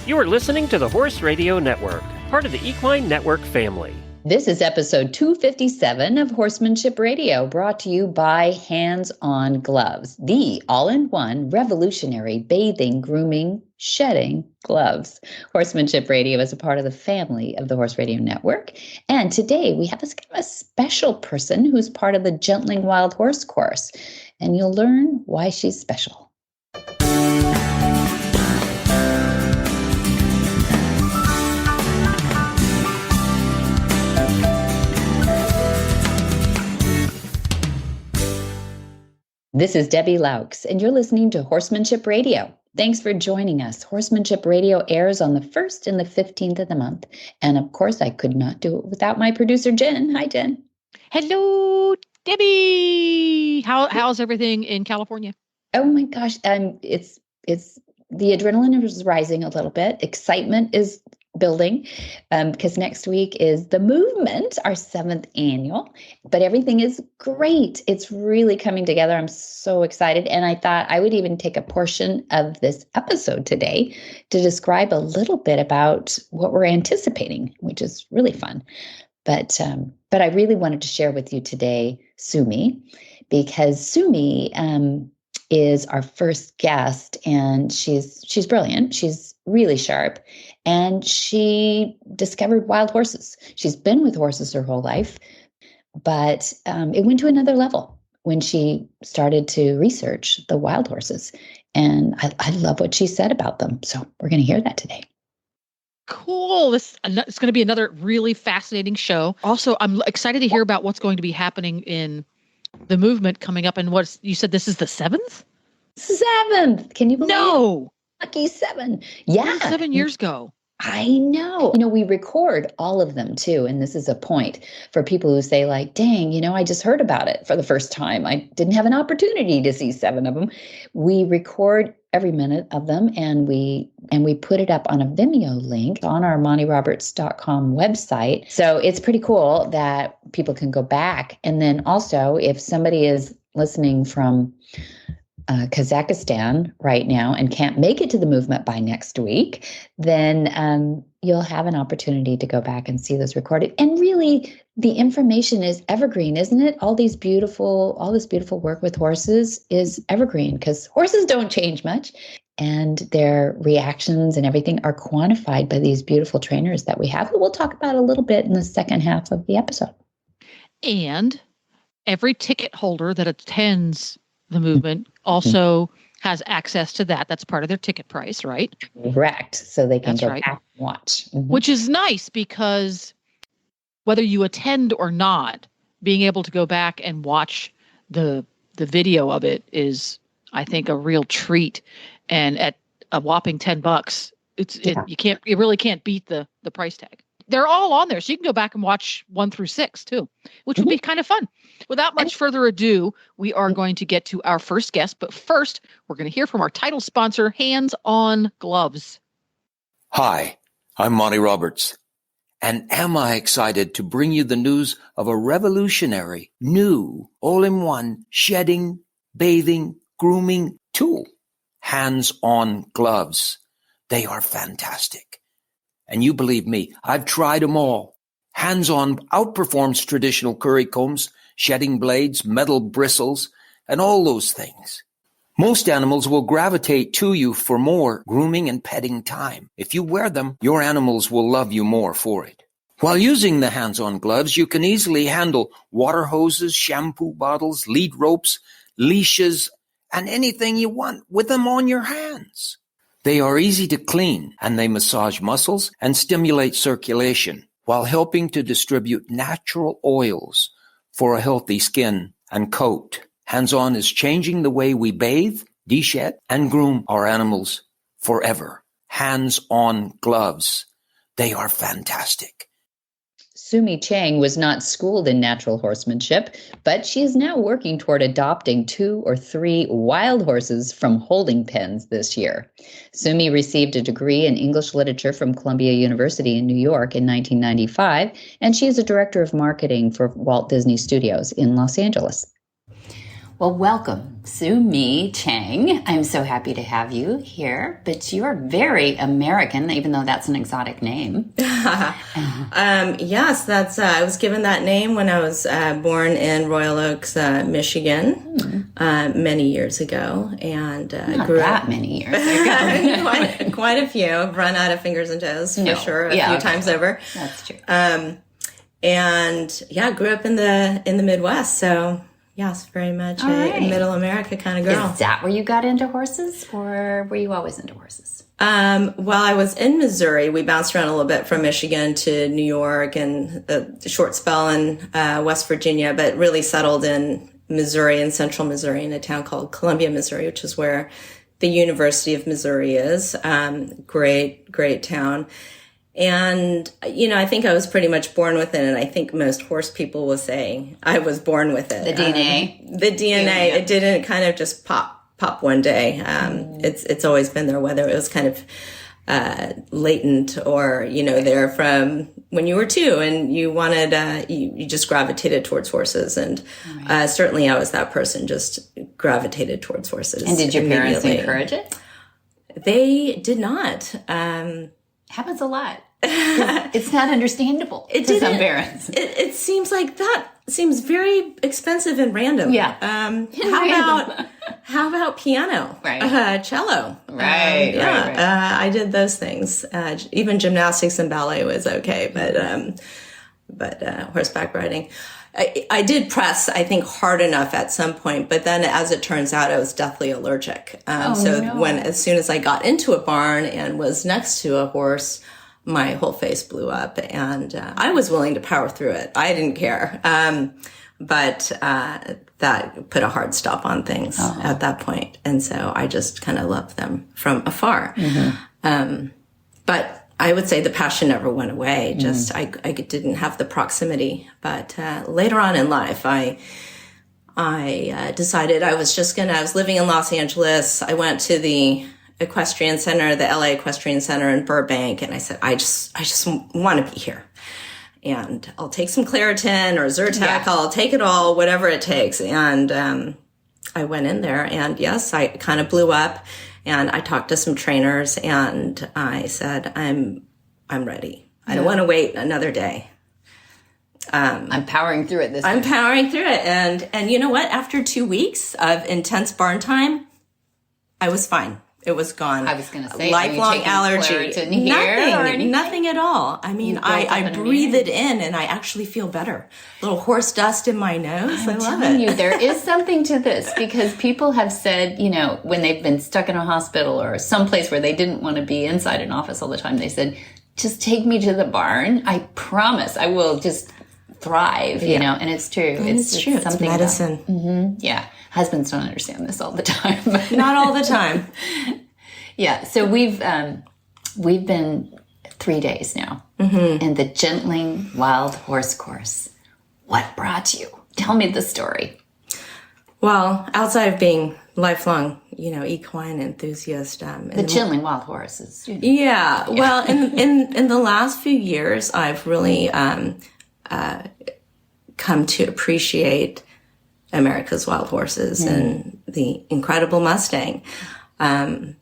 You are listening to the Horse Radio Network, part of the Equine Network family. This is episode 257 of Horsemanship Radio, brought to you by HandsOnGloves, the all-in-one revolutionary bathing, grooming, shedding gloves. Horsemanship Radio is a part of the family of the Horse Radio Network. And today we have a special person who's part of the Gentling Wild Horse course. And you'll learn why she's special. This is Debbie Laux, and you're listening to Horsemanship Radio. Thanks for joining us. Horsemanship Radio airs on the 1st and the 15th of the month. And of course, I could not do it without my producer, Jen. Hi, Jen. Hello, Debbie. How's everything in California? Oh my gosh. It's the adrenaline is rising a little bit. Excitement is building because next week is the movement, our 7th annual, but everything is great. It's really coming together. I'm so excited. And I thought I would even take a portion of this episode today to describe a little bit about what we're anticipating, which is really fun. But I really wanted to share with you today, Sumee, because Sumee is our first guest, and she's brilliant. She's really sharp, and she discovered wild horses. She's been with horses her whole life, but it went to another level when she started to research the wild horses. And I love what she said about them. So we're going to hear that today. Cool. It's going to be another really fascinating show. Also, I'm excited to hear about what's going to be happening in the movement coming up. And you said this is the 7th? 7th. Can you believe it? No. Lucky 7. Yeah. 7 years ago. I know. We record all of them too. And this is a point for people who say like, dang, I just heard about it for the first time. I didn't have an opportunity to see 7 of them. We record every minute of them, and we put it up on a Vimeo link on our MontyRoberts.com website. So it's pretty cool that people can go back. And then also, if somebody is listening from Kazakhstan right now and can't make it to the movement by next week, then you'll have an opportunity to go back and see those recorded. And really, the information is evergreen, isn't it? All this beautiful work with horses is evergreen because horses don't change much, and their reactions and everything are quantified by these beautiful trainers that we have, that we'll talk about a little bit in the second half of the episode. And every ticket holder that attends the movement also has access to that. That's part of their ticket price, right? Correct. So they can That's go right. back and watch. Mm-hmm. Which is nice because whether you attend or not, being able to go back and watch the video of it is, I think, a real treat. And at a whopping $10, you really can't beat the price tag. They're all on there, so you can go back and watch 1 through 6 too, which would be kind of fun. Without much further ado, we are going to get to our first guest. But first, we're going to hear from our title sponsor, HandsOnGloves. Hi, I'm Monty Roberts. And am I excited to bring you the news of a revolutionary, new, all-in-one shedding, bathing, grooming tool, HandsOnGloves. They are fantastic. And you believe me, I've tried them all. Hands-On outperforms traditional curry combs, shedding blades, metal bristles, and all those things. Most animals will gravitate to you for more grooming and petting time. If you wear them, your animals will love you more for it. While using the Hands-On gloves, you can easily handle water hoses, shampoo bottles, lead ropes, leashes, and anything you want with them on your hands. They are easy to clean, and they massage muscles and stimulate circulation while helping to distribute natural oils for a healthy skin and coat. Hands-On is changing the way we bathe, de-shed, and groom our animals forever. Hands-On gloves. They are fantastic. Sumee Chang was not schooled in natural horsemanship, but she is now working toward adopting 2 or 3 wild horses from holding pens this year. Sumee received a degree in English literature from Columbia University in New York in 1995, and she is a director of marketing for Walt Disney Studios in Los Angeles. Well, welcome, Sumee Chang. I'm so happy to have you here, but you are very American, even though that's an exotic name. Yes, that's. I was given that name when I was born in Royal Oaks, Michigan, many years ago, and Not grew that up. many years ago. quite a few. I've run out of fingers and toes for sure, a few times over. That's true. And yeah, grew up in the Midwest, so. Yes, very much a middle America kind of girl. Is that where you got into horses, or were you always into horses? Well, I was in Missouri. We bounced around a little bit from Michigan to New York and a short spell in West Virginia, but really settled in Missouri, in central Missouri, in a town called Columbia, Missouri, which is where the University of Missouri is. Great town. And, I think I was pretty much born with it. And I think most horse people will say I was born with it. The DNA? The DNA. It didn't kind of just pop one day. It's always been there, whether it was kind of latent or, there from when you were 2 and you wanted, you just gravitated towards horses. And certainly I was that person, just gravitated towards horses. And did your parents encourage it? They did not. Happens a lot. It's not understable to some parents. It seems like that seems very expensive and random. Yeah. How about piano? Right. Cello. Right. Right. I did those things. Even gymnastics and ballet was okay, but horseback riding. I did press, I think, hard enough at some point, but then as it turns out, I was deathly allergic. As soon as I got into a barn and was next to a horse, my whole face blew up, and I was willing to power through it. I didn't care. But that put a hard stop on things at that point. And so I just kind of loved them from afar. But I would say the passion never went away. Just I didn't have the proximity. But later on in life, I decided I was living in Los Angeles. I went to the equestrian center, the LA Equestrian Center in Burbank, and I said, I just want to be here. And I'll take some Claritin or Zyrtec. I'll take it all, whatever it takes. And I went in there, and yes, I kind of blew up. And I talked to some trainers, and I said, I'm ready. I don't want to wait another day. I'm powering through it I'm powering through it. And you know what? After 2 weeks of intense barn time, I was fine. It was gone. I was going to say, lifelong allergy. Nothing at all. I mean, I breathe it in, and I actually feel better. A little horse dust in my nose. I love it. You, there is something to this, because people have said, when they've been stuck in a hospital or someplace where they didn't want to be inside an office all the time, they said, just take me to the barn. I promise I will just thrive, and it's true. It's true. It's medicine. Yeah. Husbands don't understand this all the time. Not all the time. Yeah. So we've been 3 days now in the Gentling Wild Horse Course. What brought you? Tell me the story. Well, outside of being lifelong, equine enthusiast, the Gentling Wild Horses. Yeah. Well, in the last few years, I've really come to appreciate America's wild horses and the incredible Mustang. And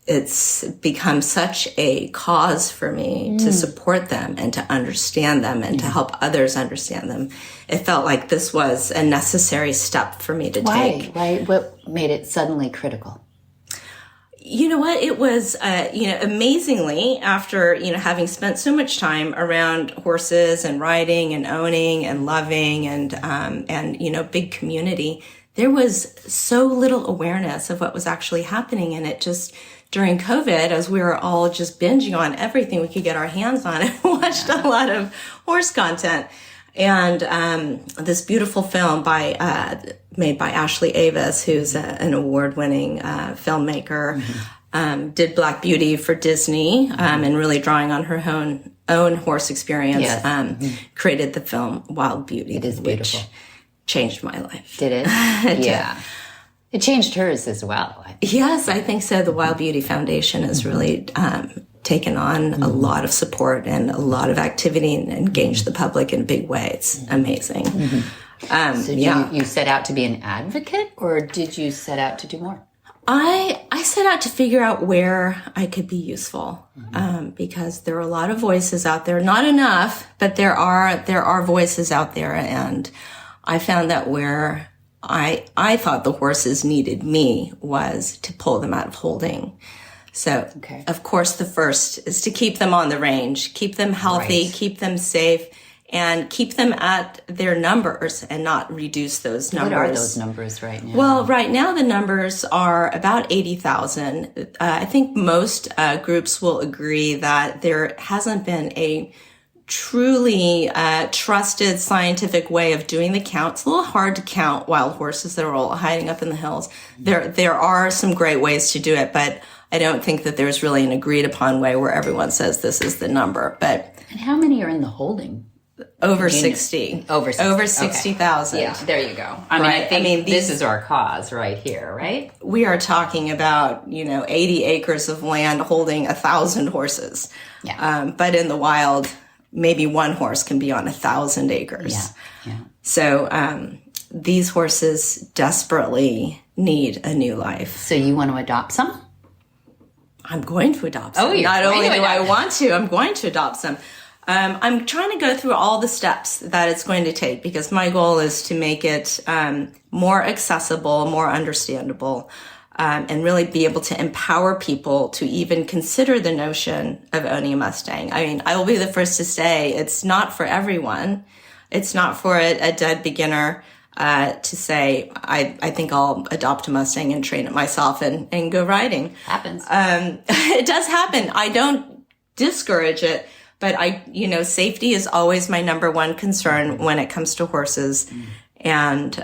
it's become such a cause for me to support them and to understand them and to help others understand them. It felt like this was a necessary step for me to take. Why? What made it suddenly critical? You know what? It was, amazingly, after, having spent so much time around horses and riding and owning and loving and big community, there was so little awareness of what was actually happening. And it just, during COVID, as we were all just binging on everything we could get our hands on, and watched a lot of horse content. And this beautiful film made by Ashley Avis, who's an award-winning filmmaker, did Black Beauty for Disney, and really drawing on her own horse experience, created the film Wild Beauty. It is beautiful. Which changed my life. Did it? Yeah. It changed hers as well. Yes, I think so. The Wild Beauty Foundation has really taken on a lot of support and a lot of activity and engaged the public in a big way. It's amazing. So you set out to be an advocate, or did you set out to do more? I set out to figure out where I could be useful, because there are a lot of voices out there. Not enough, but there are voices out there, and I found that where I thought the horses needed me was to pull them out of holding. So, Of course, the first is to keep them on the range, keep them healthy, keep them safe, and keep them at their numbers and not reduce those numbers. What are those numbers right now? Well, right now the numbers are about 80,000. I think most groups will agree that there hasn't been a truly trusted scientific way of doing the count. It's a little hard to count wild horses that are all hiding up in the hills. There are some great ways to do it, but I don't think that there's really an agreed upon way where everyone says this is the number. And how many are in the holding? Over 60. Over 60,000. Okay. Yeah, there you go. I think this is our cause right here, right? We are talking about, 80 acres of land holding 1,000 horses. Yeah. But in the wild, maybe one horse can be on 1,000 acres. Yeah. So these horses desperately need a new life. So you want to adopt some? I'm going to adopt some. Oh, Not only do I want to, I'm going to adopt some. I'm trying to go through all the steps that it's going to take, because my goal is to make it more accessible, more understandable, and really be able to empower people to even consider the notion of owning a Mustang. I mean, I will be the first to say it's not for everyone. It's not for a dead beginner to say, I think I'll adopt a Mustang and train it myself and go riding. Happens. It does happen. I don't discourage it. But safety is always my number one concern when it comes to horses. And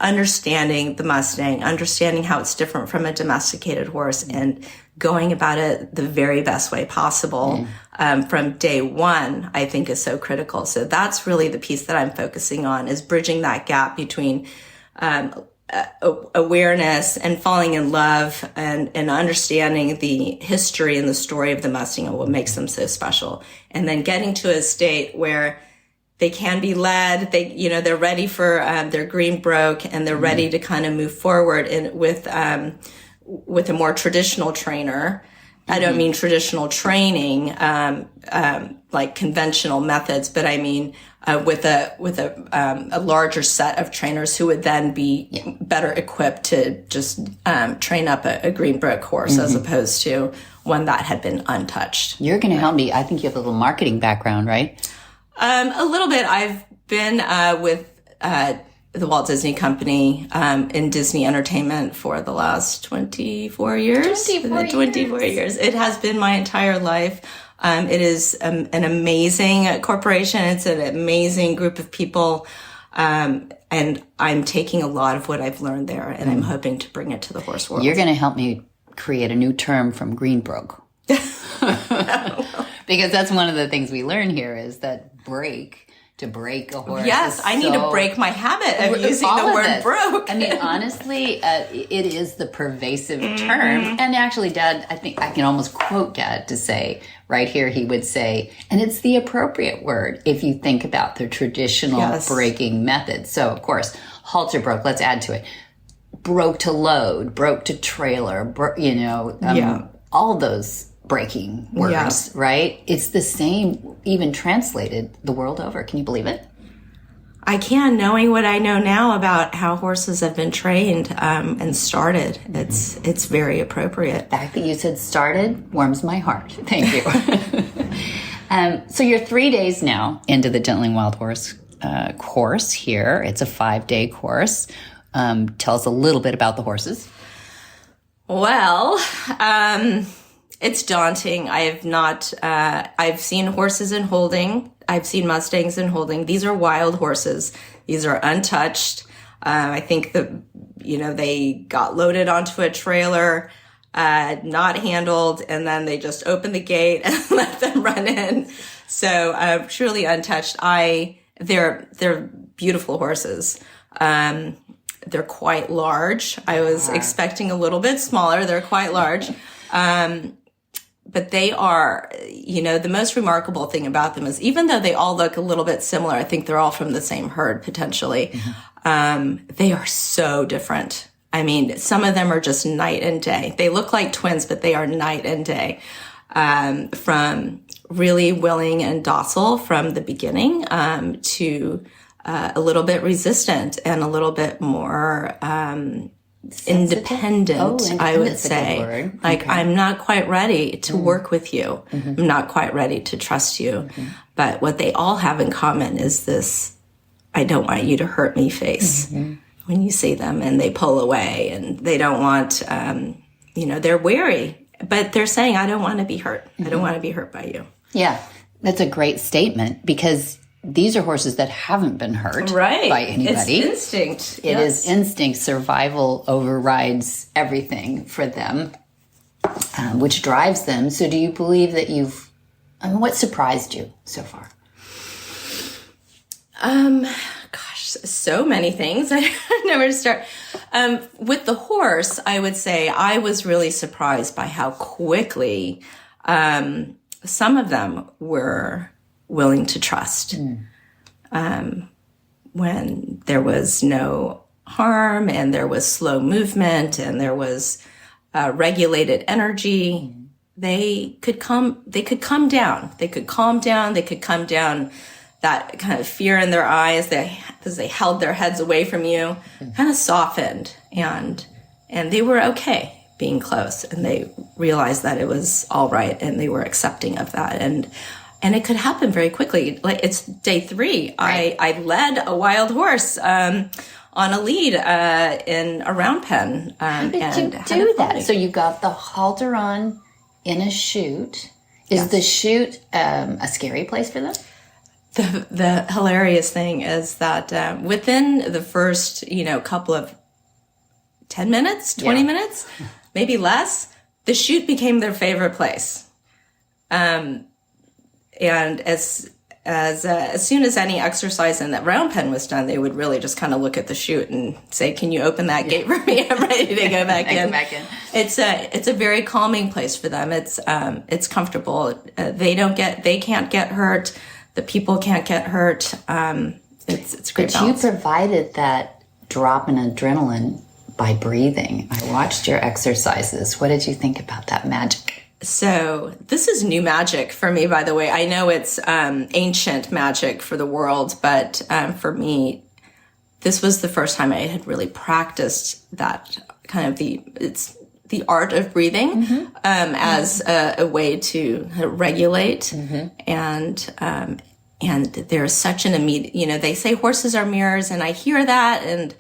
understanding the Mustang, understanding how it's different from a domesticated horse, and going about it the very best way possible from day one, I think is so critical. So that's really the piece that I'm focusing on, is bridging that gap between awareness and falling in love and understanding the history and the story of the Mustang and what makes them so special. And then getting to a state where they can be led, they're ready for their green broke, and they're ready to kind of move forward with a more traditional trainer. I don't mean traditional training, like conventional methods, but I mean with a larger set of trainers who would then be better equipped to just train up a green broke horse as opposed to one that had been untouched. You're going to help me. I think you have a little marketing background, right? A little bit. I've been with the Walt Disney Company in Disney Entertainment for the last 24 years. 24 years. It has been my entire life. It is an amazing corporation. It's an amazing group of people. And I'm taking a lot of what I've learned there, and I'm hoping to bring it to the horse world. You're going to help me create a new term from green broke. Because that's one of the things we learn here, is that to break a horse. Yes, I need to break my habit of using the word broke. I mean, honestly, it is the pervasive term. And actually, Dad, I think I can almost quote Dad to say, right here, he would say, and it's the appropriate word if you think about the traditional breaking method. So, of course, halter broke, let's add to it. Broke to load, broke to trailer, all those breaking words, right? It's the same, even translated the world over. Can you believe it? I can, knowing what I know now about how horses have been trained and started. It's very appropriate. The fact that you said started warms my heart. Thank you. So you're 3 days now into the Gentling Wild Horse course here. It's a 5-day course. Tell us a little bit about the horses. Well, it's daunting. I've seen horses in holding. I've seen Mustangs in holding. These are wild horses. These are untouched. I think they got loaded onto a trailer, not handled, and then they just opened the gate and let them run in. So, truly untouched. They're beautiful horses. They're quite large. I was expecting a little bit smaller. They're quite large. but they are, the most remarkable thing about them is even though they all look a little bit similar, I think they're all from the same herd potentially. They are so different. I mean, some of them are just night and day. They look like twins, but they are night and day. From really willing and docile from the beginning, to a little bit resistant and a little bit more independent, I would say. Like, okay. I'm not quite ready to work with you. I'm not quite ready to trust you. But what they all have in common is this, I don't want you to hurt me face when you see them, and they pull away and they don't want, they're wary, but they're saying, I don't want to be hurt. I don't want to be hurt by you. Yeah, that's a great statement, because these are horses that haven't been hurt by anybody. It's instinct. It is instinct. Survival overrides everything for them, which drives them. So do you believe that what surprised you so far? So many things. I don't know where to start. With the horse, I would say I was really surprised by how quickly some of them were willing to trust. When there was no harm and there was slow movement and there was regulated energy, they could calm down. They could calm down. They could come down. That kind of fear in their eyes, as they held their heads away from you, kind of softened, and they were okay being close, and they realized that it was all right, and they were accepting of that, and it could happen very quickly. Like, it's day 3. Right. I led a wild horse on a lead in a round pen. How did you do that? So you got the halter on in a chute. Is the chute a scary place for them? The hilarious thing is that within the first, couple of 10 minutes, 20 minutes, maybe less, the chute became their favorite place. And as soon as any exercise in that round pen was done, they would really just kind of look at the chute and say, "Can you open that gate for me? I'm ready to go back in." It's a very calming place for them. It's comfortable. They can't get hurt. The people can't get hurt. It's great balance. But you provided that drop in adrenaline by breathing. I watched your exercises. What did you think about that magic? So this is new magic for me, by the way. I know it's ancient magic for the world, but for me, this was the first time I had really practiced that kind of the art of breathing as a way to regulate. And there's such an immediate, they say horses are mirrors, and I hear that, and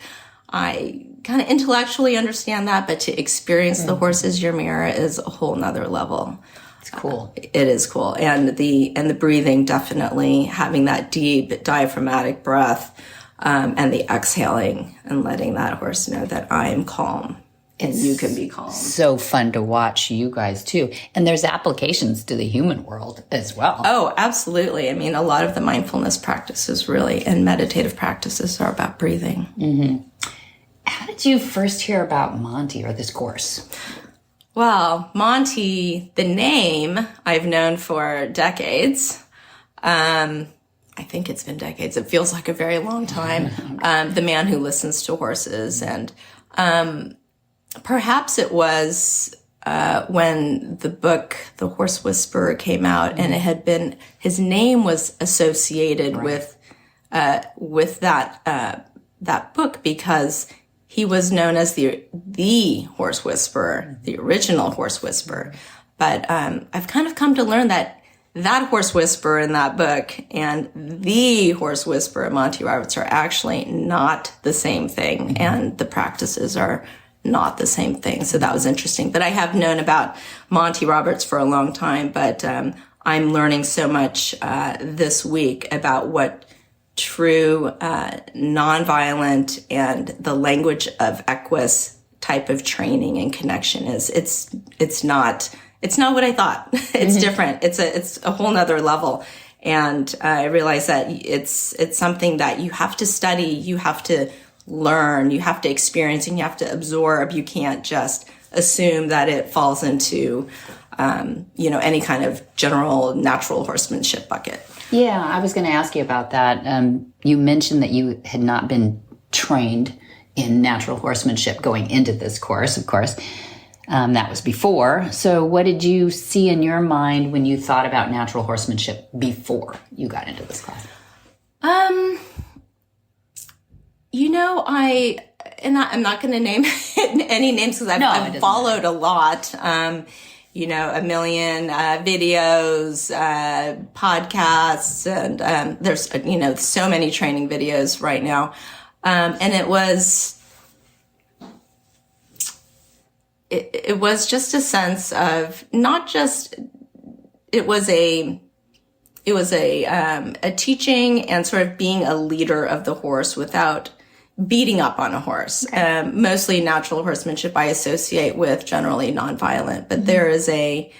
I kind of intellectually understand that, but to experience the horse as your mirror is a whole nother level. It's cool. It is cool. And the breathing, definitely having that deep diaphragmatic breath, and the exhaling and letting that horse know that I am calm. And you can be calm. So fun to watch you guys too. And there's applications to the human world as well. Oh, absolutely. I mean, a lot of the mindfulness practices really and meditative practices are about breathing. How did you first hear about Monty or this course? Well, Monty, the name I've known for decades. I think it's been decades. It feels like a very long time. The man who listens to horses. And perhaps it was when the book The Horse Whisperer came out, and it had been, his name was associated with that book, because he was known as the Horse Whisperer, the original Horse Whisperer. But I've kind of come to learn that Horse Whisperer in that book and the Horse Whisperer, Monty Roberts, are actually not the same thing, and the practices are not the same thing. So that was interesting. But I have known about Monty Roberts for a long time, but I'm learning so much this week about what true nonviolent and the language of equus type of training and connection is. It's not what I thought. It's different. It's a whole nother level. And I realize that it's something that you have to study, you have to learn, you have to experience, and you have to absorb. You can't just assume that it falls into any kind of general natural horsemanship bucket. Yeah, I was going to ask you about that. You mentioned that you had not been trained in natural horsemanship going into this course, of course. That was before. So what did you see in your mind when you thought about natural horsemanship before you got into this class? I'm not going to name any names because I've followed a lot. A million videos, podcasts, and there's so many training videos right now. And it was just a sense of not just, it was a teaching and sort of being a leader of the horse without beating up on a horse. Okay. Mostly natural horsemanship I associate with generally nonviolent, but there is I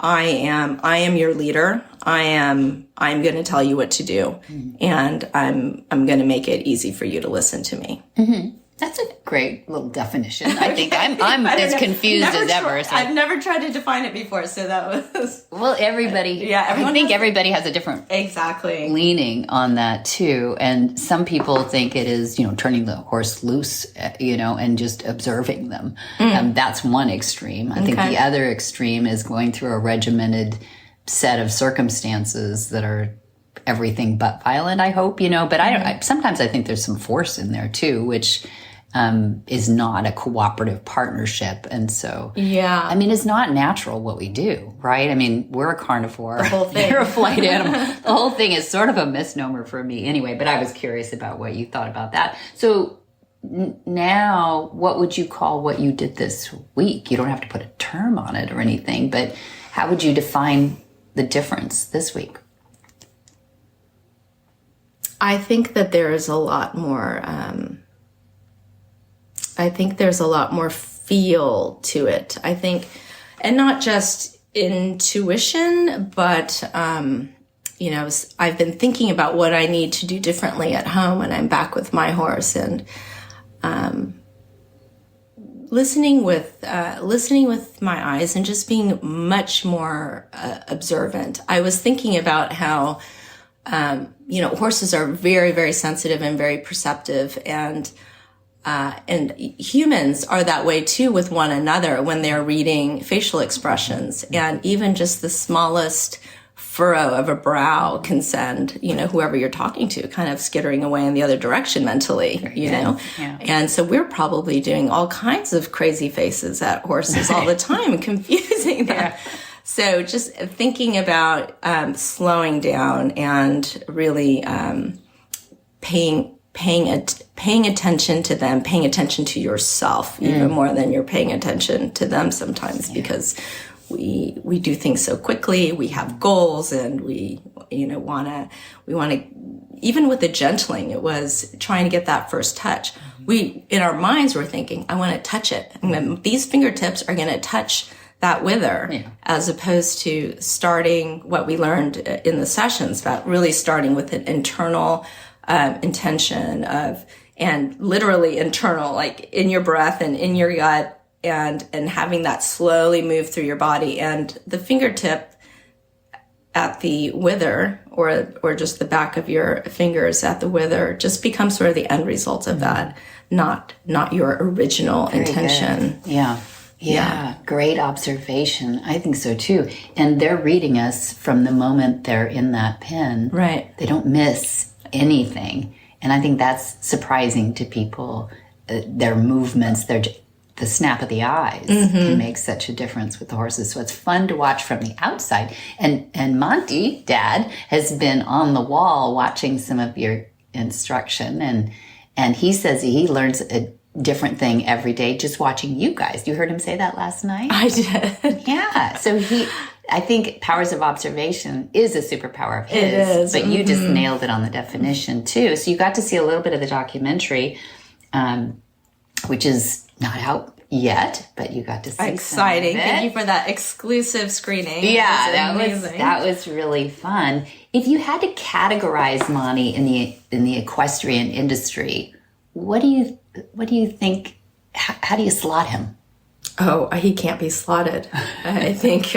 am your leader. I'm going to tell you what to do, and I'm going to make it easy for you to listen to me. Mm-hmm. That's a great little definition. I think I'm as confused as ever. So. I've never tried to define it before, so that was... Well, everybody... I think everybody has a different... Exactly. ...leaning on that, too. And some people think it is, turning the horse loose, and just observing them. That's one extreme. I think the other extreme is going through a regimented set of circumstances that are everything but violent, I hope, But sometimes I think there's some force in there, too, which... is not a cooperative partnership. And so, it's not natural what we do, right? We're a carnivore. The whole thing. You're a flight animal. The whole thing is sort of a misnomer for me anyway, but I was curious about what you thought about that. So now, what would you call what you did this week? You don't have to put a term on it or anything, but how would you define the difference this week? I think that there is a lot more... I think there's a lot more feel to it. I think, and not just intuition, but, I've been thinking about what I need to do differently at home when I'm back with my horse, and listening with my eyes and just being much more observant. I was thinking about how, horses are very, very sensitive and very perceptive, and humans are that way too with one another when they're reading facial expressions, and even just the smallest furrow of a brow can send, whoever you're talking to kind of skittering away in the other direction mentally, Yeah. And so we're probably doing all kinds of crazy faces at horses all the time, confusing them. Yeah. So just thinking about, slowing down and really, paying attention to them, paying attention to yourself even more than you're paying attention to them sometimes, because we do things so quickly. We have goals, and we want to, even with the gentling, it was trying to get that first touch. We, in our minds, were thinking, I want to touch it. And these fingertips are going to touch that wither, as opposed to starting what we learned in the sessions about really starting with an internal intention of, and literally internal, like in your breath and in your gut, and having that slowly move through your body, and the fingertip at the wither, or just the back of your fingers at the wither, just becomes sort of the end result of that, not your original intention. Good. Yeah. Great observation. I think so too. And they're reading us from the moment they're in that pen. Right. They don't miss anything, and I think that's surprising to people. Their movements, the snap of the eyes can make such a difference with the horses. So it's fun to watch from the outside. And Monty, Dad, has been on the wall watching some of your instruction, and he says he learns a different thing every day just watching you guys. You heard him say that last night? I did. Yeah. So I think powers of observation is a superpower of his. It is. But you just nailed it on the definition too. So you got to see a little bit of the documentary, which is not out yet, but you got to see exciting. Some of it. Thank you for that exclusive screening. Yeah, that was really fun. If you had to categorize Monty in the equestrian industry, what do you think? How do you slot him? Oh, he can't be slotted. I think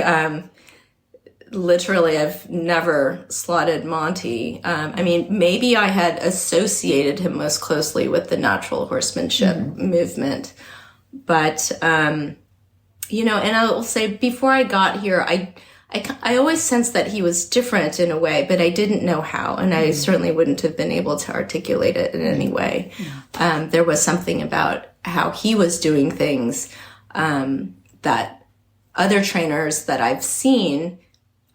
literally I've never slotted Monty. I mean, maybe I had associated him most closely with the natural horsemanship movement. But, you know, and I will say before I got here, I always sensed that he was different in a way, but I didn't know how. And I certainly wouldn't have been able to articulate it in any way. There was something about how he was doing things that other trainers that I've seen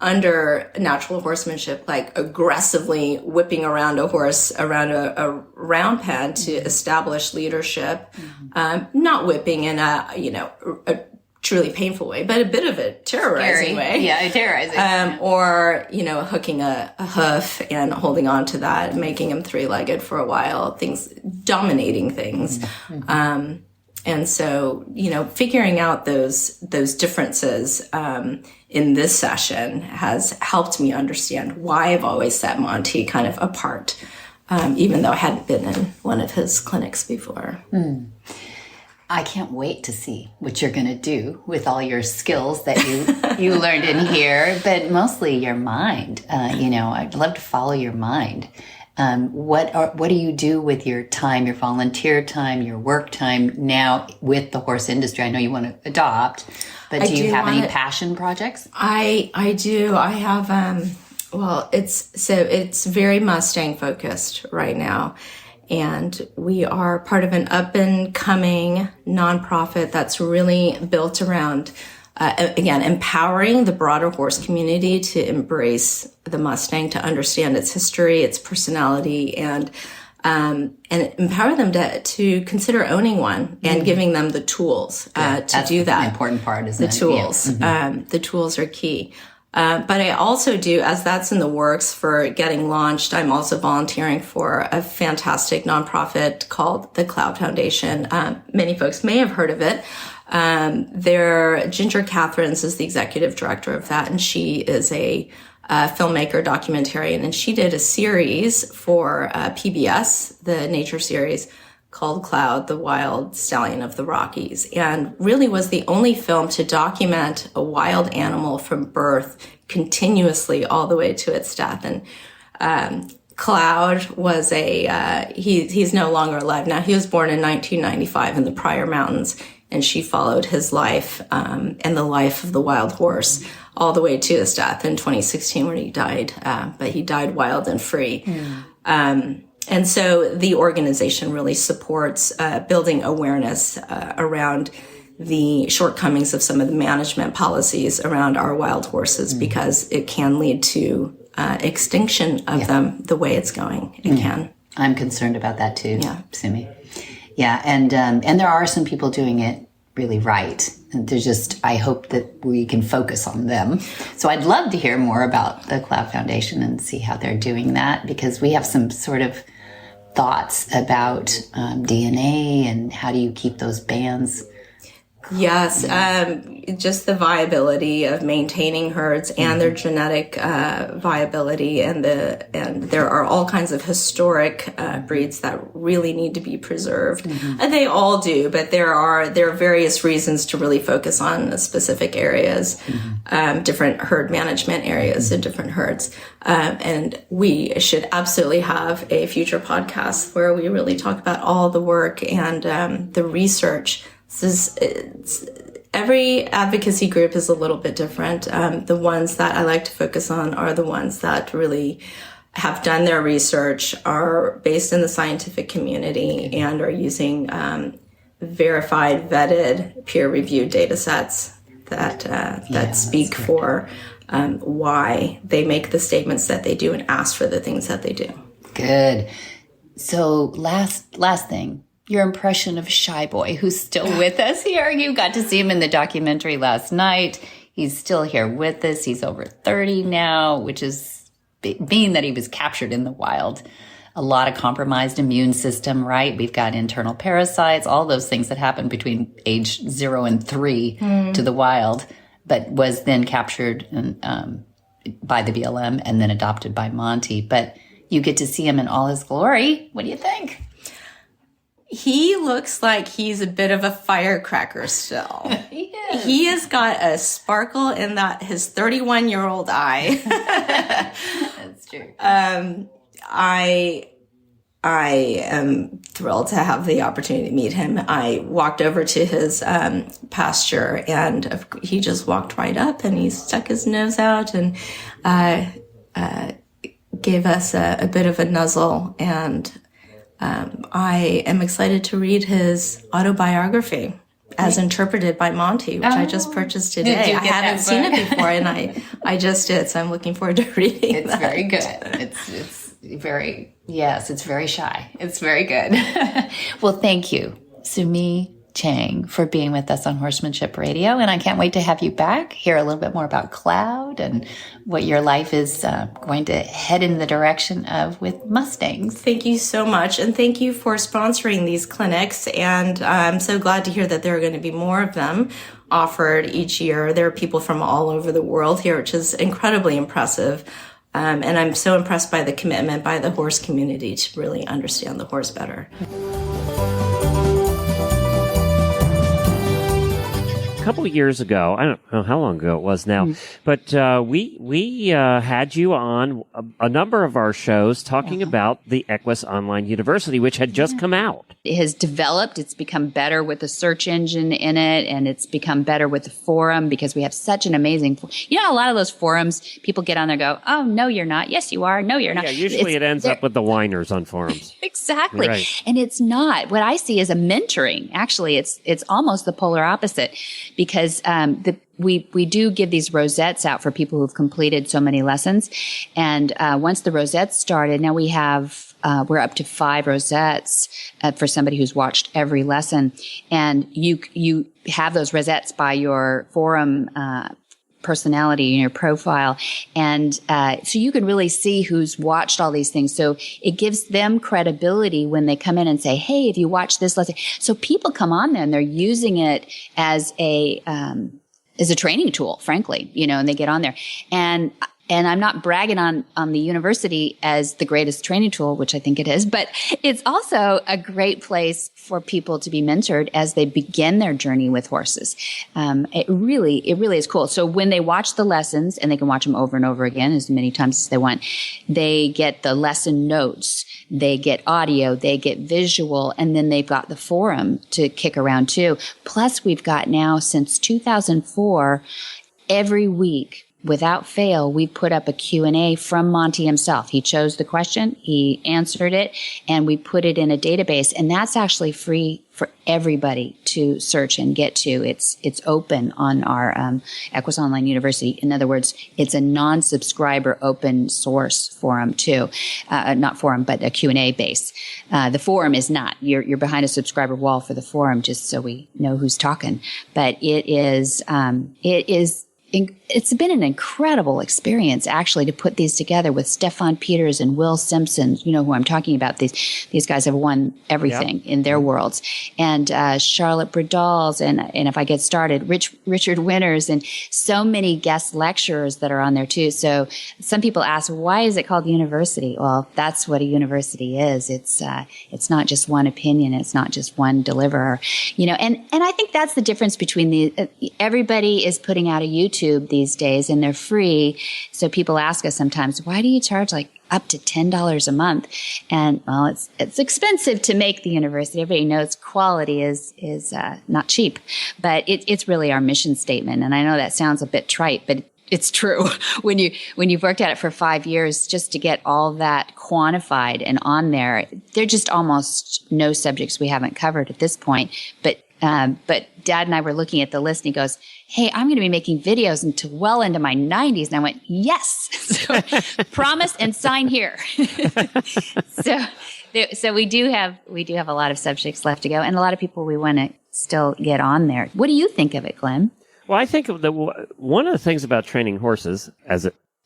under natural horsemanship, like aggressively whipping around a horse around a round pen to establish leadership, not whipping in a truly painful way, but a bit of a terrorizing way. Yeah, terrorizing. Or, you know, hooking a hoof and holding on to that, making him three-legged for a while, dominating things. And so, you know, figuring out those differences in this session has helped me understand why I've always set Monty kind of apart, even though I hadn't been in one of his clinics before. I can't wait to see what you're going to do with all your skills that you learned in here, but mostly your mind. You know, I'd love to follow your mind. What do you do with your time, your volunteer time, your work time now with the horse industry? I know you want to adopt, but do you have any passion projects? I do. I have, it's very Mustang focused right now. And we are part of an up and coming nonprofit that's really built around, again, empowering the broader horse community to embrace the Mustang, to understand its history, its personality, and empower them to consider owning one and giving them the tools to do that. The important part, isn't it? The tools. Yeah. The tools are key. But I also do, as that's in the works for getting launched, I'm also volunteering for a fantastic nonprofit called the Cloud Foundation. Many folks may have heard of it. Ginger Catherines is the executive director of that, and she is a filmmaker, documentarian, and she did a series for PBS, the nature series, called Cloud, the Wild Stallion of the Rockies, and really was the only film to document a wild animal from birth continuously all the way to its death. And Cloud was he's no longer alive now. He was born in 1995 in the Pryor Mountains, and she followed his life and the life of the wild horse all the way to his death in 2016 when he died. But he died wild and free. And so the organization really supports building awareness around the shortcomings of some of the management policies around our wild horses, because it can lead to extinction of them the way it's going. It can. I'm concerned about that too, Sumee. Yeah, and there are some people doing it really right. And I hope that we can focus on them. So I'd love to hear more about the Cloud Foundation and see how they're doing that, because we have some sort of thoughts about DNA and how do you keep those bands. Yes, just the viability of maintaining herds and their genetic viability, and there are all kinds of historic breeds that really need to be preserved, and they all do. But there are various reasons to really focus on specific areas, different herd management areas in different herds, and we should absolutely have a future podcast where we really talk about all the work and the research. Every advocacy group is a little bit different. The ones that I like to focus on are the ones that really have done their research, are based in the scientific community, and are using verified, vetted, peer-reviewed data sets that speak for why they make the statements that they do and ask for the things that they do. Good. So last thing. Your impression of Shy Boy, who's still with us here. You got to see him in the documentary last night. He's still here with us. He's over 30 now, which is, being that he was captured in the wild, a lot of compromised immune system, right? We've got internal parasites, all those things that happen between age 0 and 3 to the wild, but was then captured by the BLM and then adopted by Monty. But you get to see him in all his glory. What do you think? He looks like he's a bit of a firecracker still. He has got a sparkle in his 31-year-old eye. That's true. I am thrilled to have the opportunity to meet him. I walked over to his pasture, and he just walked right up, and he stuck his nose out and gave us a bit of a nuzzle. And I am excited to read his autobiography as interpreted by Monty, which I just purchased today. I haven't seen it before, and I just did, so I'm looking forward to reading it. It's very good. It's very, yes, it's very shy. It's very good. Well, thank you, Sumee Chang, for being with us on Horsemanship Radio. And I can't wait to have you back, hear a little bit more about Cloud and what your life is going to head in the direction of with Mustangs. Thank you so much. And thank you for sponsoring these clinics. And I'm so glad to hear that there are going to be more of them offered each year. There are people from all over the world here, which is incredibly impressive. And I'm so impressed by the commitment by the horse community to really understand the horse better. A couple of years ago, I don't know how long ago it was now, but we had you on a number of our shows talking about the Equus Online University, which had just come out. It has developed. It's become better with the search engine in it, and it's become better with the forum because we have such an amazing, a lot of those forums, people get on there and go, oh, no, you're not. Yes, you are. No, you're not. Yeah, usually it ends up with the whiners on forums. Exactly. Right. And it's not. What I see is a mentoring. Actually, it's almost the polar opposite because we do give these rosettes out for people who've completed so many lessons. And once the rosettes started, now we have we're up to 5 rosettes for somebody who's watched every lesson. And you have those rosettes by your forum personality in your profile. And so you can really see who's watched all these things. So it gives them credibility when they come in and say, hey, have you watched this lesson? So people come on there and they're using it as a training tool, frankly, and they get on there. And I'm not bragging on the university as the greatest training tool, which I think it is, but it's also a great place for people to be mentored as they begin their journey with horses. It really is cool. So when they watch the lessons, and they can watch them over and over again as many times as they want, they get the lesson notes, they get audio, they get visual, and then they've got the forum to kick around too. Plus we've got now since 2004, every week, without fail, we put up a Q&A from Monty himself. He chose the question, he answered it, and we put it in a database. And that's actually free for everybody to search and get to. It's open on our Equus Online University. In other words, it's a non-subscriber open source forum too. Not forum, but a Q&A base. The forum is not. You're behind a subscriber wall for the forum, just so we know who's talking. But it's been an incredible experience, actually, to put these together with Stefan Peters and Will Simpson. You know who I'm talking about. These guys have won everything in their worlds. And Charlotte Bradals, and if I get started, Richard Winters, and so many guest lecturers that are on there too. So some people ask, why is it called university? Well, that's what a university is. It's not just one opinion. It's not just one deliverer. And I think that's the difference between everybody is putting out a YouTube these days, and they're free. So people ask us sometimes, why do you charge like up to $10 a month? And well, it's expensive to make the university. Everybody knows quality is not cheap, but it's really our mission statement. And I know that sounds a bit trite, but it's true. When you've worked at it for 5 years, just to get all that quantified and on there, there are just almost no subjects we haven't covered at this point. But Dad and I were looking at the list, and he goes, hey, I'm going to be making videos well into my 90s. And I went, yes. So promise and sign here. So we do have a lot of subjects left to go, and a lot of people we want to still get on there. What do you think of it, Glenn? Well, I think one of the things about training horses,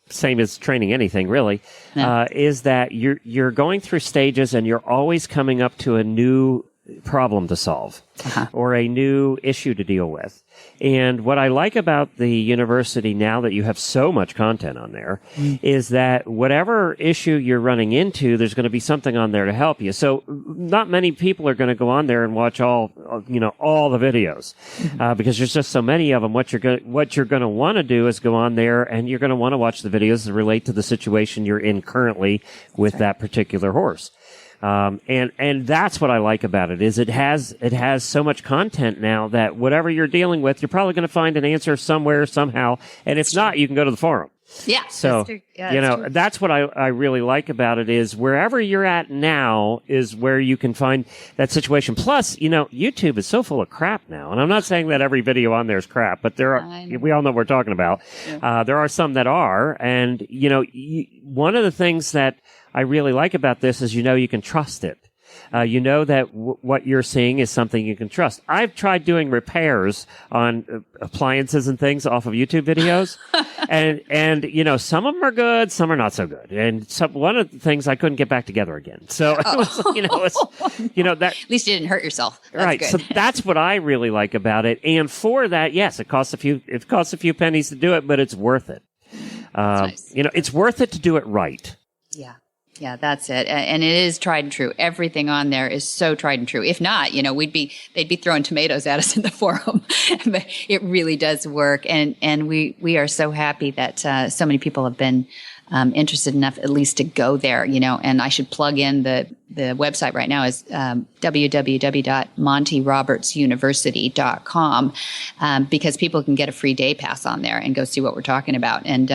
same as training anything really, is that you're going through stages, and you're always coming up to a new problem to solve or a new issue to deal with. And what I like about the university now that you have so much content on there is that whatever issue you're running into, there's going to be something on there to help you. So not many people are going to go on there and watch all the videos, because there's just so many of them. What you're going to want to do is go on there and you're going to want to watch the videos that relate to the situation you're in currently with that particular horse. And that's what I like about it is it has so much content now that whatever you're dealing with, you're probably going to find an answer somewhere, somehow. And if not, you can go to the forum. Yeah. So, that's what I really like about it is wherever you're at now is where you can find that situation. Plus, YouTube is so full of crap now. And I'm not saying that every video on there is crap, but we all know what we're talking about. Yeah. There are some that are. And, one of the things that I really like about this is, you can trust it. That what you're seeing is something you can trust. I've tried doing repairs on appliances and things off of YouTube videos. and some of them are good, some are not so good. And one of the things I couldn't get back together again. So, it was, that. At least you didn't hurt yourself. That's right. Good. So that's what I really like about it. And for that, yes, it costs a few pennies to do it, but it's worth it. Nice. It's worth it to do it right. Yeah. Yeah, that's it. And it is tried and true. Everything on there is so tried and true. If not, they'd be throwing tomatoes at us in the forum. But it really does work. And we are so happy that so many people have been interested enough at least to go there, and I should plug in the website right now is www.montyrobertsuniversity.com, because people can get a free day pass on there and go see what we're talking about and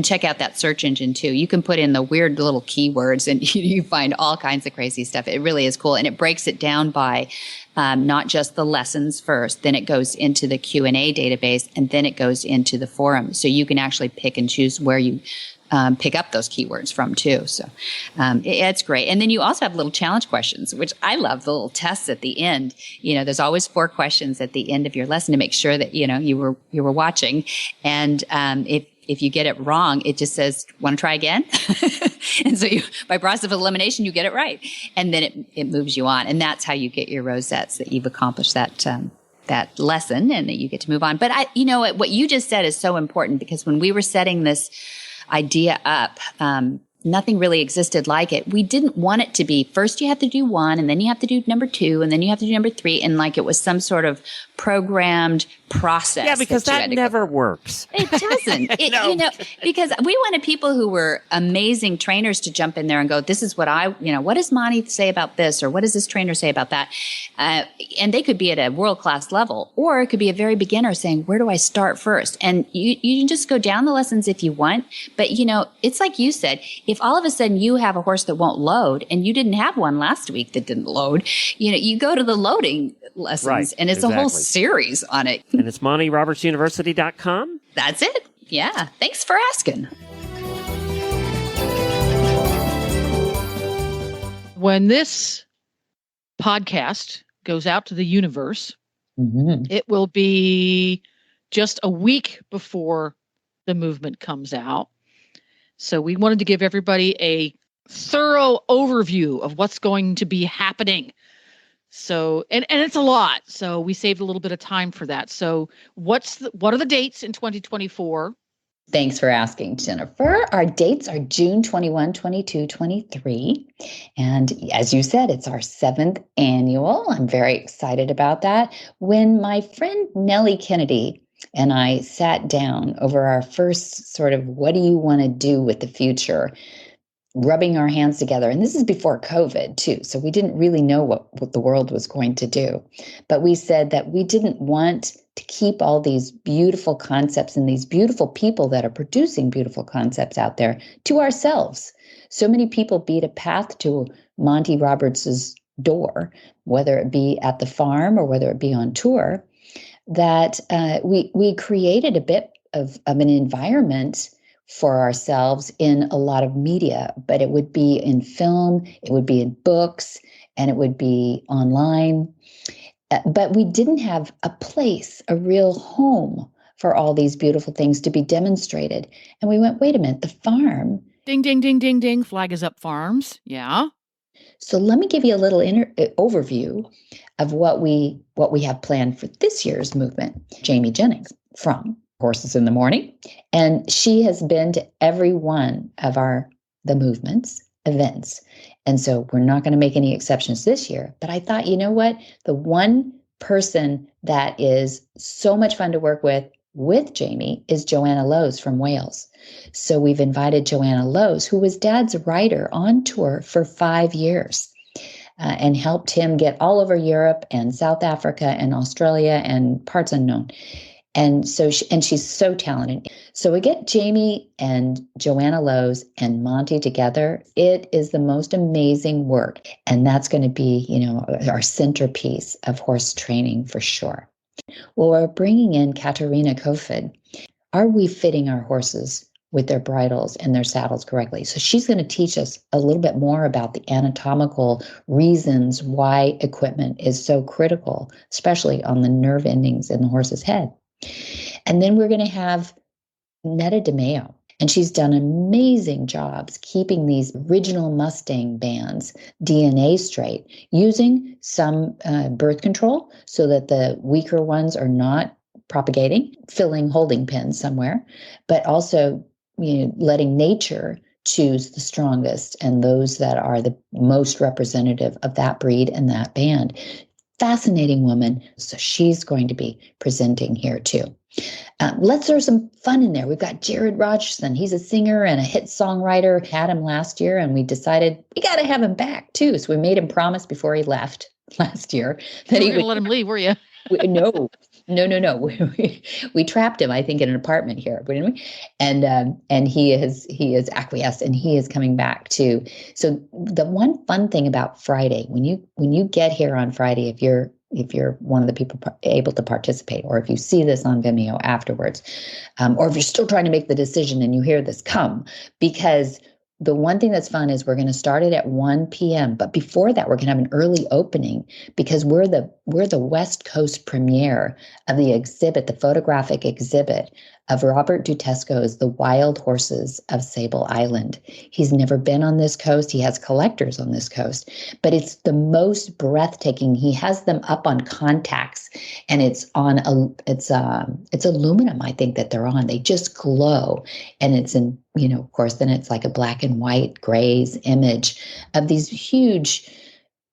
check out that search engine too. You can put in the weird little keywords and you find all kinds of crazy stuff. It really is cool. And it breaks it down by not just the lessons first, then it goes into the Q&A database, and then it goes into the forum. So you can actually pick and choose where you pick up those keywords from too. So it's great. And then you also have little challenge questions, which I love, the little tests at the end. There's always 4 questions at the end of your lesson to make sure that, you were watching. And if you get it wrong, it just says, want to try again? And so by process of elimination, you get it right. And then it moves you on. And that's how you get your rosettes, that you've accomplished that lesson and that you get to move on. But what you just said is so important, because when we were setting this idea up, nothing really existed like it. We didn't want it to be first you have to do 1, and then you have to do number 2, and then you have to do number 3, and like it was some sort of programmed process. Yeah, because that never works. It doesn't. Because we wanted people who were amazing trainers to jump in there and go, this is what what does Monty say about this? Or what does this trainer say about that? And they could be at a world-class level, or it could be a very beginner saying, where do I start first? And you can just go down the lessons if you want. But, it's like you said, if all of a sudden you have a horse that won't load and you didn't have one last week that didn't load, you go to the loading lessons, right, and it's a whole series on it. And it's MontyRobertsUniversity.com? That's it. Yeah. Thanks for asking. When this podcast goes out to the universe, it will be just a week before the movement comes out. So we wanted to give everybody a thorough overview of what's going to be happening. So, and it's a lot. So we saved a little bit of time for that. So what are the dates in 2024? Thanks for asking, Jennifer. Our dates are June 21, 22, 23. And as you said, it's our 7th annual. I'm very excited about that. When my friend Nellie Kennedy and I sat down over our first sort of, what do you want to do with the future? Rubbing our hands together. And this is before COVID too. So we didn't really know what the world was going to do. But we said that we didn't want to keep all these beautiful concepts and these beautiful people that are producing beautiful concepts out there to ourselves. So many people beat a path to Monty Roberts's door, whether it be at the farm or whether it be on tour, that we created a bit of an environment for ourselves in a lot of media, but it would be in film, it would be in books, and it would be online. But we didn't have a place, a real home for all these beautiful things to be demonstrated. And we went, wait a minute, the farm. Ding, ding, ding, ding, ding. Flag is up, farms. Yeah. So let me give you a little overview of what we have planned for this year's movement. Jamie Jennings from Horses in the Morning, and she has been to every one of the movement's events. And so we're not going to make any exceptions this year. But I thought, you know what? The one person that is so much fun to work with Jamie is Joanna Lowes from Wales. So we've invited Joanna Lowes, who was Dad's rider on tour for 5 years and helped him get all over Europe and South Africa and Australia and parts unknown. And so she's so talented. So we get Jamie and Joanna Lowes and Monty together. It is the most amazing work. And that's going to be, our centerpiece of horse training for sure. Well, we're bringing in Katerina Kofod. Are we fitting our horses with their bridles and their saddles correctly? So she's going to teach us a little bit more about the anatomical reasons why equipment is so critical, especially on the nerve endings in the horse's head. And then we're going to have Netta DeMeo, and she's done amazing jobs keeping these original Mustang bands DNA straight, using some birth control so that the weaker ones are not propagating, filling holding pens somewhere, but also letting nature choose the strongest and those that are the most representative of that breed and that band. Fascinating woman. So she's going to be presenting here too. Let's throw some fun in there. We've got Jared Rogerson. He's a singer and a hit songwriter. Had him last year, and we decided we got to have him back too. So we made him promise before he left last year that he would let him leave, were you? No. We trapped him, I think, in an apartment here, didn't we? And he is acquiesced, and he is coming back too. So the one fun thing about Friday, when you get here on Friday, if you're one of the people able to participate, or if you see this on Vimeo afterwards, or if you're still trying to make the decision and you hear this, come, because the one thing that's fun is we're going to start it at 1 p.m. But before that, we're going to have an early opening because we're the West Coast premiere of the exhibit, the photographic exhibit of Robert Dutesco's The Wild Horses of Sable Island. He's never been on this coast. He has collectors on this coast, but it's the most breathtaking. He has them up on contacts, and it's aluminum, I think, that they're on. They just glow, and it's in, of course, then it's like a black and white grays image of these huge,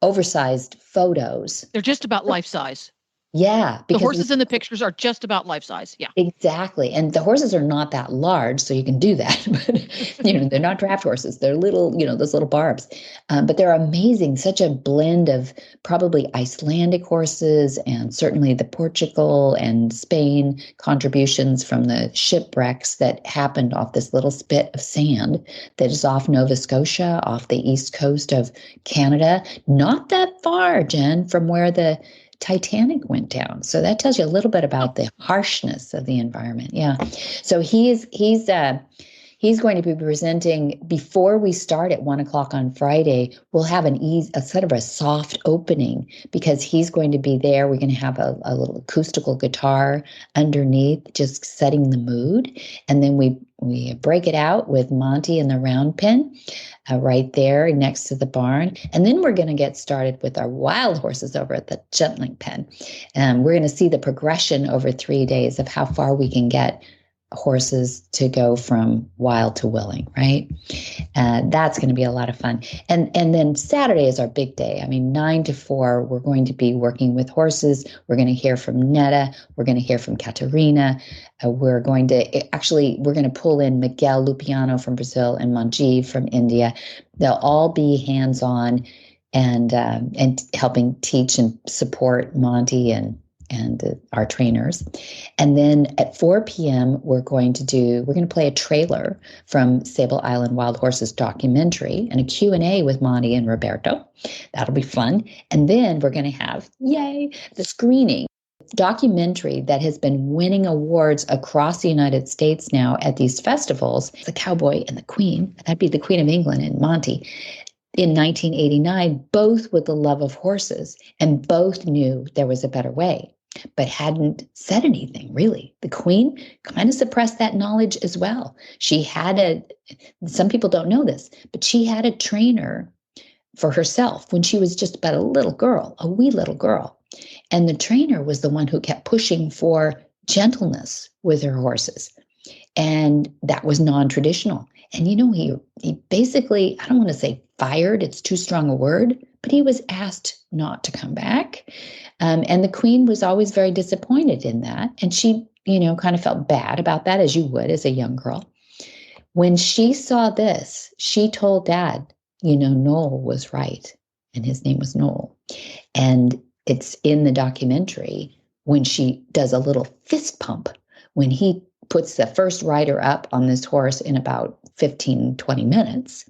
oversized photos. They're just about life size. Yeah. The horses in the pictures are just about life size. Yeah. Exactly. And the horses are not that large, so you can do that. But, they're not draft horses. They're little, those little barbs. But they're amazing. Such a blend of probably Icelandic horses and certainly the Portugal and Spain contributions from the shipwrecks that happened off this little spit of sand that is off Nova Scotia, off the east coast of Canada. Not that far, Jen, from where the Titanic went down. So that tells you a little bit about the harshness of the environment. Yeah. So he's going to be presenting before we start at 1:00 on Friday. We'll have a sort of a soft opening because he's going to be there. We're going to have a little acoustical guitar underneath, just setting the mood. And then we break it out with Monty and the round pen right there next to the barn. And then we're going to get started with our wild horses over at the gentling pen. And we're going to see the progression over 3 days of how far we can get horses to go from wild to willing, right? That's going to be a lot of fun. And then Saturday is our big day. I mean, 9 to 4, we're going to be working with horses. We're going to hear from Netta. We're going to hear from Katerina. We're going to pull in Miguel Lupiano from Brazil and Manjeev from India. They'll all be hands-on and helping teach and support Monty and our trainers. And then at 4 p.m., we're going to play a trailer from Sable Island Wild Horses documentary and a Q&A with Monty and Roberto. That'll be fun. And then we're going to have, the screening documentary that has been winning awards across the United States now at these festivals, The Cowboy and the Queen. That'd be the Queen of England and Monty. In 1989, both with the love of horses, and both knew there was a better way, but hadn't said anything, really. The Queen kind of suppressed that knowledge as well. She had some people don't know this, but she had a trainer for herself when she was just about a little girl, a wee little girl. And the trainer was the one who kept pushing for gentleness with her horses. And that was non-traditional. And, he basically, I don't want to say fired, it's too strong a word, but he was asked not to come back. And the queen was always very disappointed in that. And she, kind of felt bad about that, as you would as a young girl. When she saw this, she told Dad, Noel was right. And his name was Noel. And it's in the documentary when she does a little fist pump, when he puts the first rider up on this horse in about 15, 20 minutes.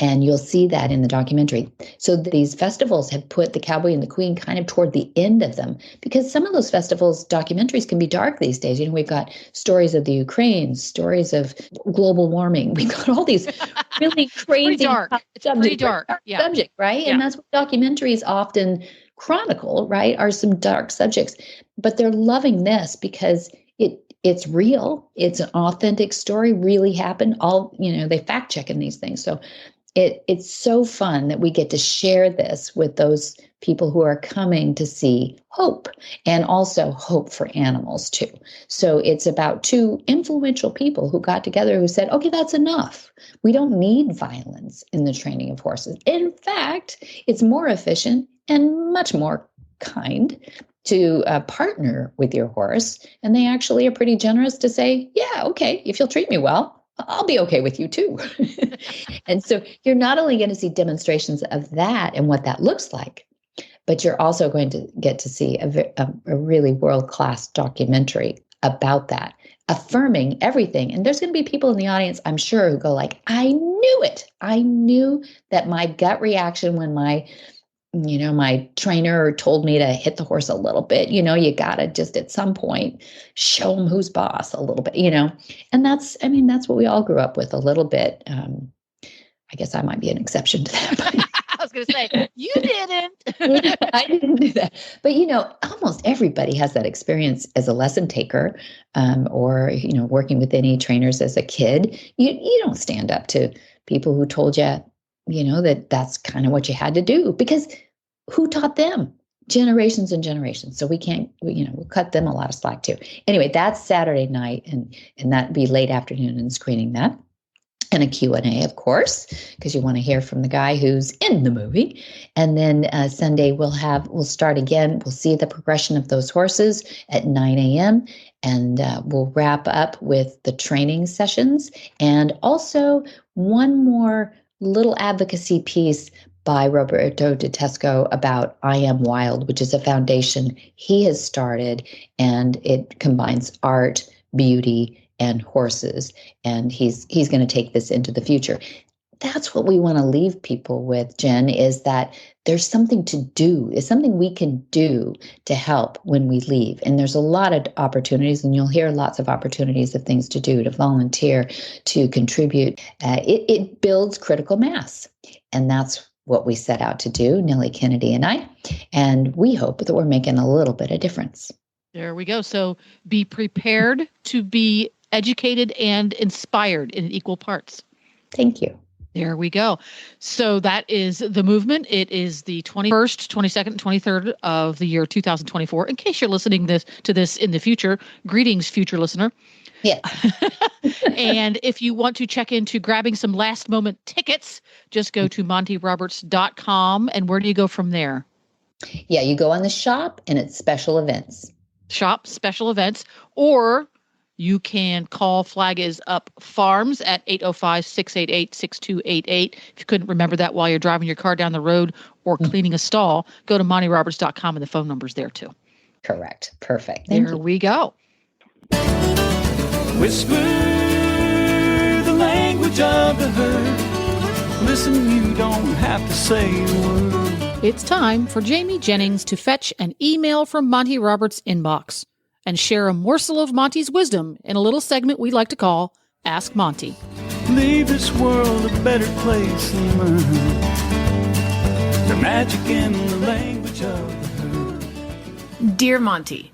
And you'll see that in the documentary. So these festivals have put the Cowboy and the Queen kind of toward the end of them, because some of those festivals, documentaries can be dark these days. We've got stories of the Ukraine, stories of global warming. We've got all these really crazy It's pretty dark. Yeah. subject, right? Yeah. And that's what documentaries often chronicle, right? Are some dark subjects, but they're loving this because it's real. It's an authentic story, really happened. They fact check in these things. So it's so fun that we get to share this with those people who are coming to see hope, and also hope for animals too. So it's about two influential people who got together who said, okay, that's enough. We don't need violence in the training of horses. In fact, it's more efficient and much more kind to partner with your horse. And they actually are pretty generous to say, yeah, okay, if you'll treat me well, I'll be okay with you too. And so you're not only going to see demonstrations of that and what that looks like, but you're also going to get to see a really world-class documentary about that, affirming everything. And there's going to be people in the audience, I'm sure, who go like, I knew it. I knew that my gut reaction when my trainer told me to hit the horse a little bit, you got to just at some point show them who's boss a little bit, and that's what we all grew up with a little bit. I guess I might be an exception to that. I was going to say, you didn't. I didn't do that. But, almost everybody has that experience as a lesson taker, or, working with any trainers as a kid. You don't stand up to people who told you, that's kind of what you had to do, because who taught them? Generations and generations. So we can't, we'll cut them a lot of slack too. Anyway, that's Saturday night, and that'd be late afternoon and screening that. And a Q&A, of course, because you want to hear from the guy who's in the movie. And then Sunday we'll start again. We'll see the progression of those horses at 9 a.m. And we'll wrap up with the training sessions, and also one more little advocacy piece by Roberto De Tesco about I Am Wild, which is a foundation he has started, and it combines art, beauty, and horses. And he's going to take this into the future. That's what we want to leave people with, Jen, is that there's something to do. It's something we can do to help when we leave. And there's a lot of opportunities, and you'll hear lots of opportunities of things to do, to volunteer, to contribute. It builds critical mass. And that's what we set out to do, Nellie Kennedy and I. And we hope that we're making a little bit of difference. There we go. So be prepared to be educated and inspired in equal parts. Thank you. There we go. So that is the movement. It is the 21st, 22nd, and 23rd of the year 2024. In case you're listening to this in the future, greetings, future listener. Yeah. And if you want to check into grabbing some last moment tickets, just go to montyroberts.com. And where do you go from there? Yeah, you go on the shop, and it's special events. Shop, special events, or you can call Flag Is Up Farms at 805-688-6288. If you couldn't remember that while you're driving your car down the road or cleaning a stall, go to montyroberts.com, and the phone number's there too. Correct. Perfect. Thank there you. We go. Whisper the language of the herd. Listen, you don't have to say a word. It's time for Jamie Jennings to fetch an email from Monty Roberts' inbox and share a morsel of Monty's wisdom in a little segment we like to call Ask Monty. Leave this world a better place than mine. The magic in the language of the herd. Dear Monty,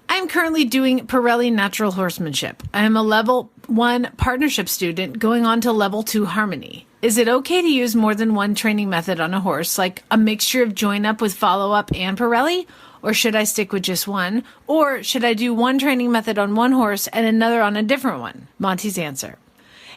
I am currently doing Pirelli Natural Horsemanship. I am a level 1 partnership student going on to level 2 Harmony. Is it okay to use more than one training method on a horse, like a mixture of join up with follow up and Pirelli? Or should I stick with just one? Or should I do one training method on one horse and another on a different one? Monty's answer.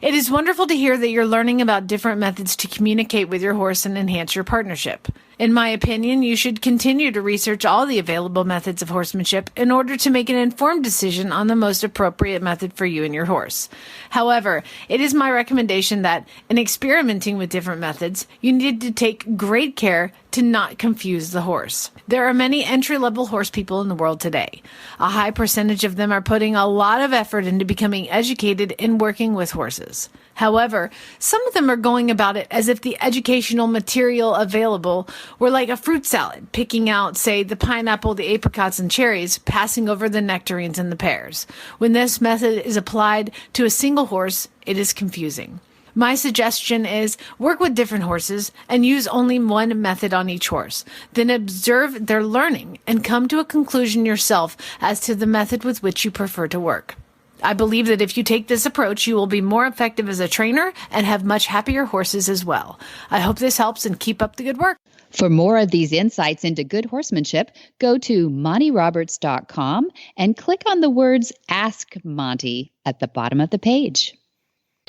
It is wonderful to hear that you're learning about different methods to communicate with your horse and enhance your partnership. In my opinion, you should continue to research all the available methods of horsemanship in order to make an informed decision on the most appropriate method for you and your horse. However, it is my recommendation that in experimenting with different methods, you need to take great care to not confuse the horse. There are many entry-level horse people in the world today. A high percentage of them are putting a lot of effort into becoming educated in working with horses. However, some of them are going about it as if the educational material available were like a fruit salad, picking out, say, the pineapple, the apricots, and cherries, passing over the nectarines and the pears. When this method is applied to a single horse, it is confusing. My suggestion is work with different horses and use only one method on each horse. Then observe their learning and come to a conclusion yourself as to the method with which you prefer to work. I believe that if you take this approach, you will be more effective as a trainer and have much happier horses as well. I hope this helps and keep up the good work. For more of these insights into good horsemanship, go to MontyRoberts.com and click on the words Ask Monty at the bottom of the page.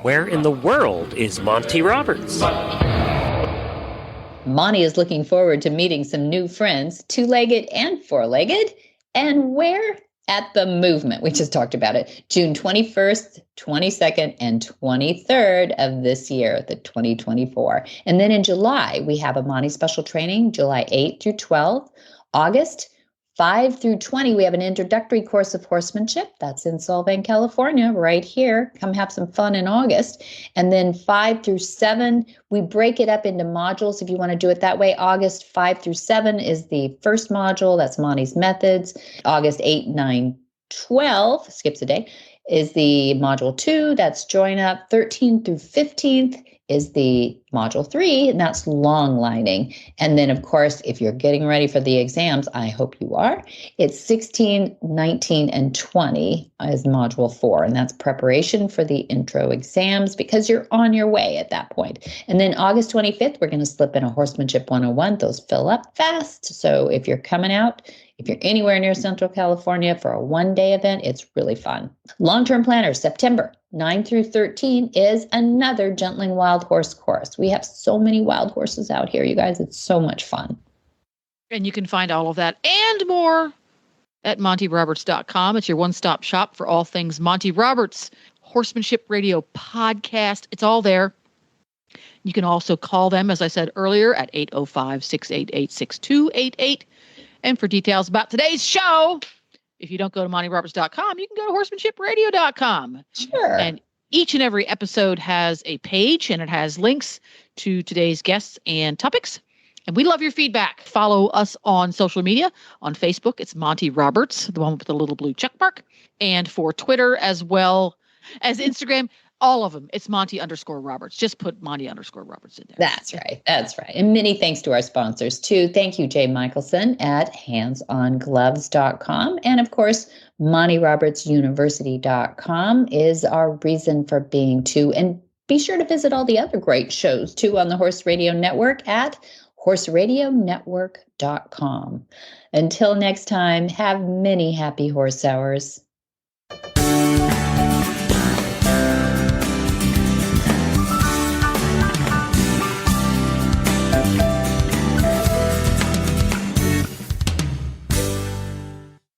Where in the world is Monty Roberts? Monty is looking forward to meeting some new friends, two-legged and four-legged. And where? At the Movement. We just talked about it. June 21st, 22nd, and 23rd of this year, the 2024. And then in July, we have a Monty special training, July 8th through 12th. August 5 through 20, we have an introductory course of horsemanship. That's in Solvang, California, right here. Come have some fun in August. And then 5 through 7, we break it up into modules if you want to do it that way. August 5 through 7 is the first module. That's Monty's methods. August 8, 9, 12, skips a day, is the module 2. That's join up. 13 through 15th is the module 3, and that's long lining. And then, of course, if you're getting ready for the exams, I hope you are, it's 16, 19, and 20 is module 4, and that's preparation for the intro exams because you're on your way at that point. And then August 25th, we're going to slip in a Horsemanship 101. Those fill up fast. So if you're coming out, if you're anywhere near Central California for a one-day event, it's really fun. Long-term planners, September 9 through 13 is another Gentling Wild Horse course. We have so many wild horses out here, you guys. It's so much fun. And you can find all of that and more at MontyRoberts.com. It's your one-stop shop for all things Monty Roberts, Horsemanship Radio podcast. It's all there. You can also call them, as I said earlier, at 805-688-6288. And for details about today's show, if you don't go to MontyRoberts.com, you can go to HorsemanshipRadio.com. Sure. And each and every episode has a page, and it has links to today's guests and topics. And we love your feedback. Follow us on social media. On Facebook, it's Monty Roberts, the one with the little blue check mark. And for Twitter as well as Instagram, all of them, it's Monty_Roberts. Just put Monty_Roberts in there. That's right. That's right. And many thanks to our sponsors, too. Thank you, Jay Michelson at HandsOnGloves.com. And, of course, MontyRobertsUniversity.com is our reason for being, too. And be sure to visit all the other great shows, too, on the Horse Radio Network at HorseRadioNetwork.com. Until next time, have many happy horse hours.